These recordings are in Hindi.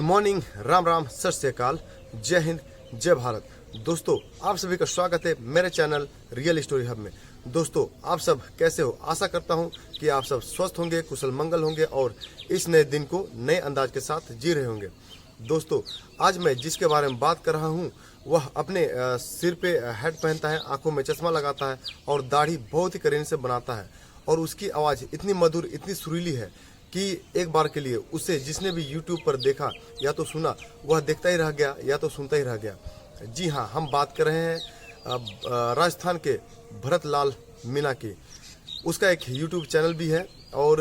मॉर्निंग, राम राम, सत श्री अकाल, जय हिंद, जय भारत। दोस्तों, आप सभी का स्वागत है मेरे चैनल रियल स्टोरी हब में। दोस्तों, आप सब कैसे हो? आशा करता हूं कि आप सब स्वस्थ होंगे, कुशल मंगल होंगे और इस नए दिन को नए अंदाज के साथ जी रहे होंगे। दोस्तों, आज मैं जिसके बारे में बात कर रहा हूं वह अपने सिर पे हेड पहनता है, आंखों में चश्मा लगाता है और दाढ़ी बहुत ही करीने से बनाता है और उसकी आवाज़ इतनी मधुर, इतनी सुरीली है कि एक बार के लिए उसे जिसने भी YouTube पर देखा या तो सुना वह देखता ही रह गया या तो सुनता ही रह गया। जी हाँ, हम बात कर रहे हैं राजस्थान के भरत लाल मीणा की। उसका एक YouTube चैनल भी है और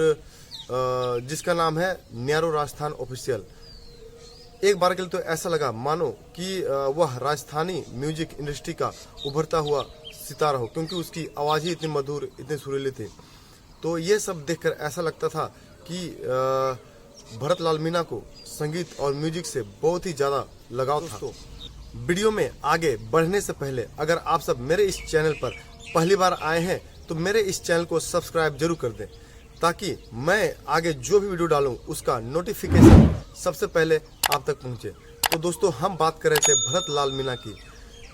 जिसका नाम है न्यारो राजस्थान ऑफिशियल। एक बार के लिए तो ऐसा लगा मानो कि वह राजस्थानी म्यूजिक इंडस्ट्री का उभरता हुआ सितारा हो, क्योंकि उसकी आवाज़ ही इतनी मधुर, इतनी सुरीली थी। तो ये सब देखकर ऐसा लगता था कि भरत लाल मीणा को संगीत और म्यूजिक से बहुत ही ज़्यादा लगाव था। वीडियो में आगे बढ़ने से पहले अगर आप सब मेरे इस चैनल पर पहली बार आए हैं तो मेरे इस चैनल को सब्सक्राइब जरूर कर दें, ताकि मैं आगे जो भी वीडियो डालूं उसका नोटिफिकेशन सबसे पहले आप तक पहुंचे। तो दोस्तों, हम बात कर रहे थे भरत लाल मीणा की।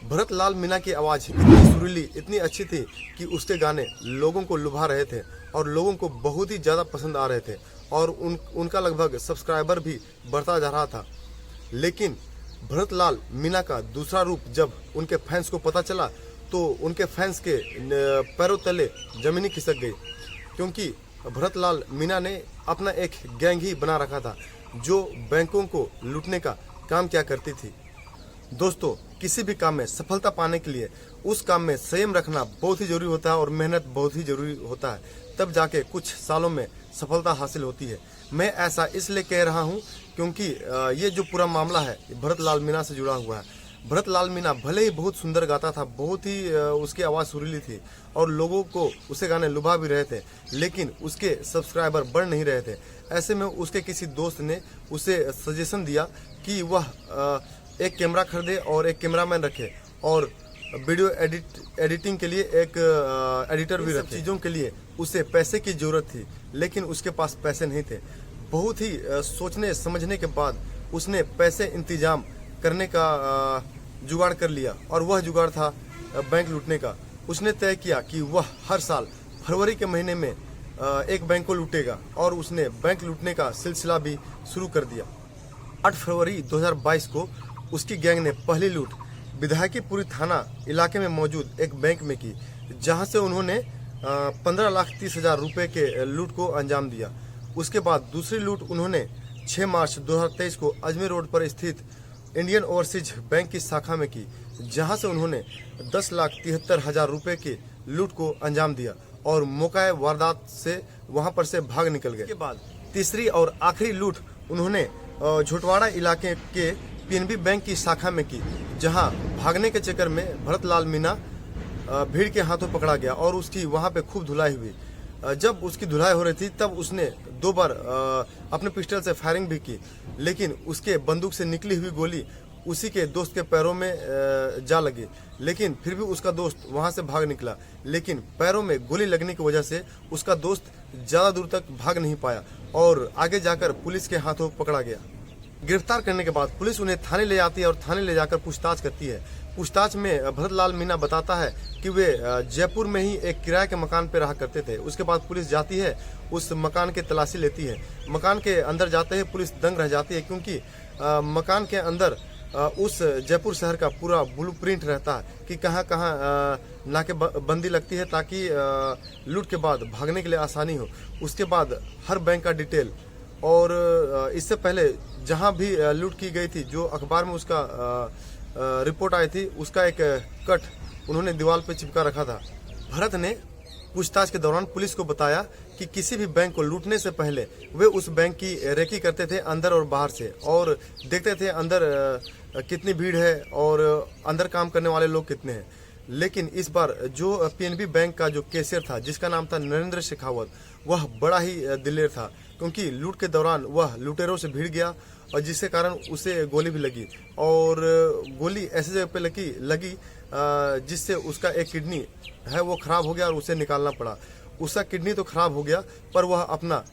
भरत लाल मीणा की आवाज़ इतनी सुरीली, इतनी अच्छी थी कि उसके गाने लोगों को लुभा रहे थे और लोगों को बहुत ही ज़्यादा पसंद आ रहे थे और उनका लगभग सब्सक्राइबर भी बढ़ता जा रहा था। लेकिन भरत लाल मीणा का दूसरा रूप जब उनके फैंस को पता चला तो उनके फैंस के पैरों तले जमीनी खिसक गई, क्योंकि भरत लाल मीणा ने अपना एक गैंग ही बना रखा था जो बैंकों को लूटने का काम किया करती थी। दोस्तों, किसी भी काम में सफलता पाने के लिए उस काम में संयम रखना बहुत ही जरूरी होता है और मेहनत बहुत ही जरूरी होता है, तब जाके कुछ सालों में सफलता हासिल होती है। मैं ऐसा इसलिए कह रहा हूं क्योंकि ये जो पूरा मामला है भरत लाल मीणा से जुड़ा हुआ है। भरत लाल मीणा भले ही बहुत सुंदर गाता था, बहुत ही उसकी आवाज़ सुरीली थी और लोगों को उसके गाने लुभा भी रहे थे, लेकिन उसके सब्सक्राइबर बढ़ नहीं रहे थे। ऐसे में उसके किसी दोस्त ने उसे सजेशन दिया कि वह एक कैमरा खरीदे और एक कैमरामैन रखे और वीडियो एडिटिंग के लिए एक एडिटर भी रखे। चीज़ों के लिए उसे पैसे की ज़रूरत थी, लेकिन उसके पास पैसे नहीं थे। बहुत ही सोचने समझने के बाद उसने पैसे इंतजाम करने का जुगाड़ कर लिया और वह जुगाड़ था बैंक लूटने का। उसने तय किया कि वह हर साल फरवरी के महीने में एक बैंक को लूटेगा और उसने बैंक लूटने का सिलसिला भी शुरू कर दिया। 8 फरवरी 2022 को उसकी गैंग ने पहली लूट विधायकीपुरी थाना इलाके में मौजूद एक बैंक में की, जहां से उन्होंने 15,30,000 रुपये के लूट को अंजाम दिया। उसके बाद दूसरी लूट उन्होंने 6 मार्च 2023 को अजमेर रोड पर स्थित इंडियन ओवरसीज बैंक की शाखा में की, जहां से उन्होंने 10,73,000 रुपये की लूट को अंजाम दिया और मौका वारदात से वहां पर से भाग निकल गए। इसके बाद तीसरी और आखिरी लूट उन्होंने झोटवाड़ा इलाके के पीएनबी बैंक की शाखा में की, जहां भागने के चक्कर में भरत लाल मीणा भीड़ के हाथों पकड़ा गया और उसकी वहां पे खूब धुलाई हुई। जब उसकी धुलाई हो रही थी तब उसने 2 बार अपने पिस्टल से फायरिंग भी की, लेकिन उसके बंदूक से निकली हुई गोली उसी के दोस्त के पैरों में जा लगी। लेकिन फिर भी उसका दोस्त वहां से भाग निकला, लेकिन पैरों में गोली लगने की वजह से उसका दोस्त ज़्यादा दूर तक भाग नहीं पाया और आगे जाकर पुलिस के हाथों पकड़ा गया। गिरफ्तार करने के बाद पुलिस उन्हें थाने ले जाती है और थाने ले जाकर पूछताछ करती है। पूछताछ में भरत लाल मीणा बताता है कि वे जयपुर में ही एक किराए के मकान पर रहा करते थे। उसके बाद पुलिस जाती है, उस मकान की तलाशी लेती है। मकान के अंदर जाते ही पुलिस दंग रह जाती है, क्योंकि मकान के अंदर उस जयपुर शहर का पूरा ब्लूप्रिंट रहता है कि कहाँ कहाँ नाकेबंदी लगती है ताकि लूट के बाद भागने के लिए आसानी हो। उसके बाद हर बैंक का डिटेल और इससे पहले जहाँ भी लूट की गई थी, जो अखबार में उसका रिपोर्ट आई थी, उसका एक कट उन्होंने दीवार पर चिपका रखा था। भरत ने पूछताछ के दौरान पुलिस को बताया कि किसी भी बैंक को लूटने से पहले वे उस बैंक की रेकी करते थे अंदर और बाहर से, और देखते थे अंदर कितनी भीड़ है और अंदर काम करने वाले लोग कितने हैं। लेकिन इस बार जो पीएनबी बैंक का जो कैशियर था, जिसका नाम था नरेंद्र शेखावत, वह बड़ा ही दिलेर था, क्योंकि लूट के दौरान वह लुटेरों से भिड़ गया और जिसके कारण उसे गोली भी लगी और गोली ऐसी जगह पे लगी जिससे उसका एक किडनी है वो खराब हो गया और उसे निकालना पड़ा। उसका किडनी तो खराब हो गया, पर वह अपना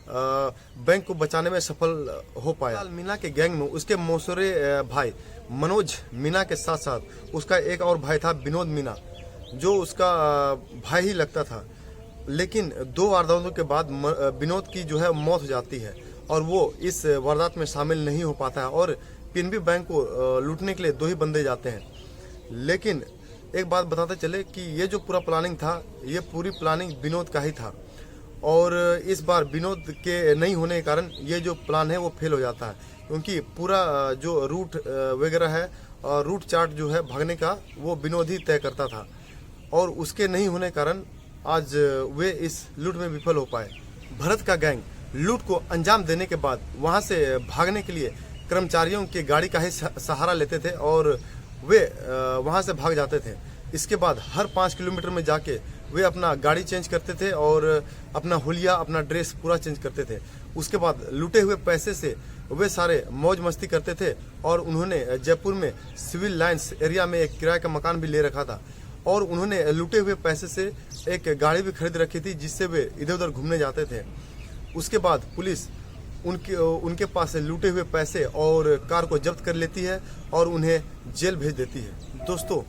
बैंक को बचाने में सफल हो पाया। मीना के गैंग में उसके मौसरे भाई मनोज मीना के साथ साथ उसका एक और भाई था विनोद मीना, जो उसका भाई ही लगता था। लेकिन 2 वारदातों के बाद विनोद की जो है मौत हो जाती है और वो इस वारदात में शामिल नहीं हो पाता है और पीएनबी बैंक को लूटने के लिए 2 ही बंदे जाते हैं। लेकिन एक बात बताते चले कि ये जो पूरा प्लानिंग था, ये पूरी प्लानिंग विनोद का ही था और इस बार विनोद के नहीं होने के कारण ये जो प्लान है वो फेल हो जाता है, क्योंकि पूरा जो रूट वगैरह है और रूट चार्ट जो है भागने का वो विनोद ही तय करता था और उसके नहीं होने के कारण आज वे इस लूट में विफल हो पाए। भरत का गैंग लूट को अंजाम देने के बाद वहां से भागने के लिए कर्मचारियों की गाड़ी का ही सहारा लेते थे और वे वहां से भाग जाते थे। इसके बाद हर 5 किलोमीटर में जाके वे अपना गाड़ी चेंज करते थे और अपना हुलिया, अपना ड्रेस पूरा चेंज करते थे। उसके बाद लूटे हुए पैसे से वे सारे मौज मस्ती करते थे और उन्होंने जयपुर में सिविल लाइन्स एरिया में एक किराए का मकान भी ले रखा था और उन्होंने लूटे हुए पैसे से एक गाड़ी भी खरीद रखी थी जिससे वे इधर उधर घूमने जाते थे। उसके बाद पुलिस उनके पास से लूटे हुए पैसे और कार को जब्त कर लेती है और उन्हें जेल भेज देती है। दोस्तों,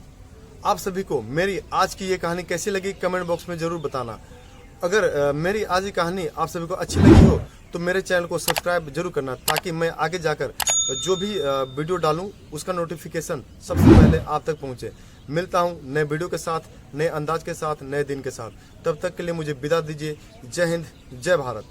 आप सभी को मेरी आज की ये कहानी कैसी लगी कमेंट बॉक्स में जरूर बताना। अगर मेरी आज की कहानी आप सभी को अच्छी लगी हो तो मेरे चैनल को सब्सक्राइब जरूर करना, ताकि मैं आगे जाकर जो भी वीडियो डालूं उसका नोटिफिकेशन सबसे पहले आप तक पहुंचे। मिलता हूं नए वीडियो के साथ, नए अंदाज के साथ, नए दिन के साथ। तब तक के लिए मुझे विदा दीजिए। जय हिंद, जय भारत।